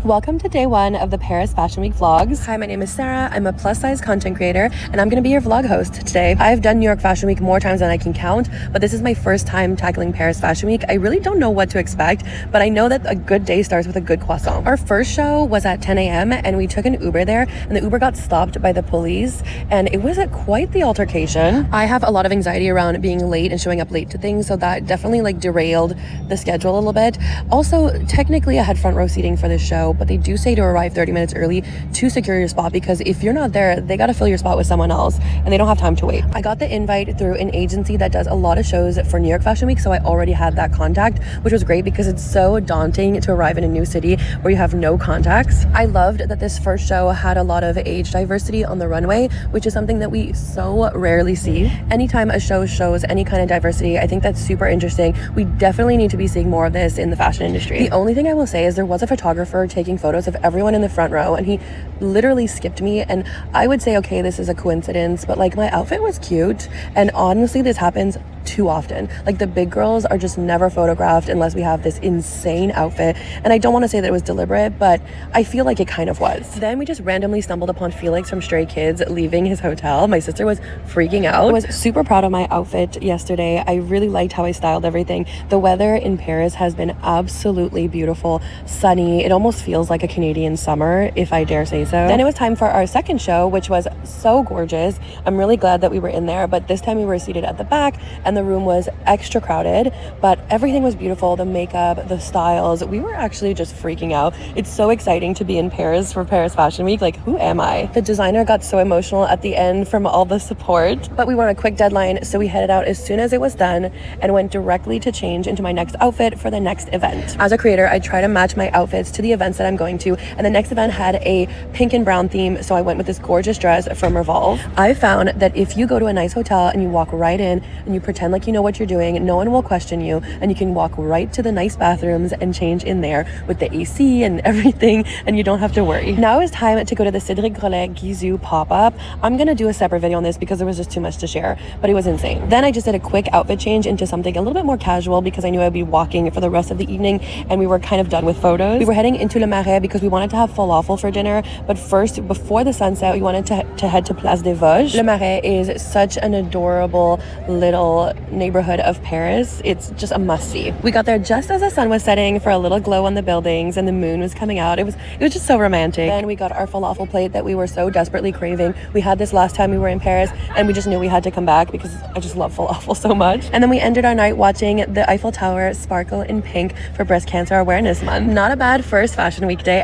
Welcome to day one of the Paris Fashion Week vlogs. Hi, my name is Sarah. I'm a plus size content creator and I'm gonna be your vlog host today. I've done New York Fashion Week more times than I can count, but this is my first time tackling Paris Fashion Week. I really don't know what to expect, but I know that a good day starts with a good croissant. Our first show was at 10 a.m. and we took an Uber there, and the Uber got stopped by the police and it was quite the altercation. I have a lot of anxiety around being late and showing up late to things, so that definitely derailed the schedule a little bit. Also, technically I had front row seating for this show, but they do say to arrive 30 minutes early to secure your spot, because if you're not there, they got to fill your spot with someone else and they don't have time to wait. I got the invite through an agency that does a lot of shows for New York Fashion Week, so I already had that contact, which was great because it's so daunting to arrive in a new city where you have no contacts. I loved that this first show had a lot of age diversity on the runway, which is something that we so rarely see. Anytime a show shows any kind of diversity, I think that's super interesting. We definitely need to be seeing more of this in the fashion industry. The only thing I will say is there was a photographer taking photos of everyone in the front row and he literally skipped me, and I would say, okay, this is a coincidence, but my outfit was cute, and honestly this happens too often. The big girls are just never photographed unless we have this insane outfit, and I don't want to say that it was deliberate, but I feel like it kind of was. Then we just randomly stumbled upon Felix from Stray Kids leaving his hotel. My sister was freaking out. I was super proud of my outfit yesterday. I really liked how I styled everything. The weather in Paris has been absolutely beautiful, sunny. It almost feels like a Canadian summer, if I dare say so. Then it was time for our second show, which was so gorgeous. I'm really glad that we were in there, but this time we were seated at the back and the room was extra crowded, but everything was beautiful. The makeup, the styles, we were actually just freaking out. It's so exciting to be in Paris for Paris Fashion Week. Who am I? The designer got so emotional at the end from all the support, but we were on a quick deadline, so we headed out as soon as it was done and went directly to change into my next outfit for the next event. As a creator, I try to match my outfits to the events that I'm going to, and the next event had a pink and brown theme, so I went with this gorgeous dress from Revolve. I found that if you go to a nice hotel and you walk right in and you pretend like you know what you're doing, no one will question you, and you can walk right to the nice bathrooms and change in there with the AC and everything, and you don't have to worry. Now it's time to go to the Cédric Grolet Guizou pop-up. I'm gonna do a separate video on this because there was just too much to share, but it was insane. Then I just did a quick outfit change into something a little bit more casual because I knew I'd be walking for the rest of the evening and we were kind of done with photos. We were heading into Le Marais because we wanted to have falafel for dinner, but first, before the sunset, we wanted to head to Place des Vosges. Le Marais is such an adorable little neighborhood of Paris. It's just a must-see. We got there just as the sun was setting for a little glow on the buildings and the moon was coming out. It was just so romantic. Then we got our falafel plate that we were so desperately craving. We had this last time we were in Paris and we just knew we had to come back because I just love falafel so much. And then we ended our night watching the Eiffel Tower sparkle in pink for Breast Cancer Awareness Month. Not a bad first Fashion Week day.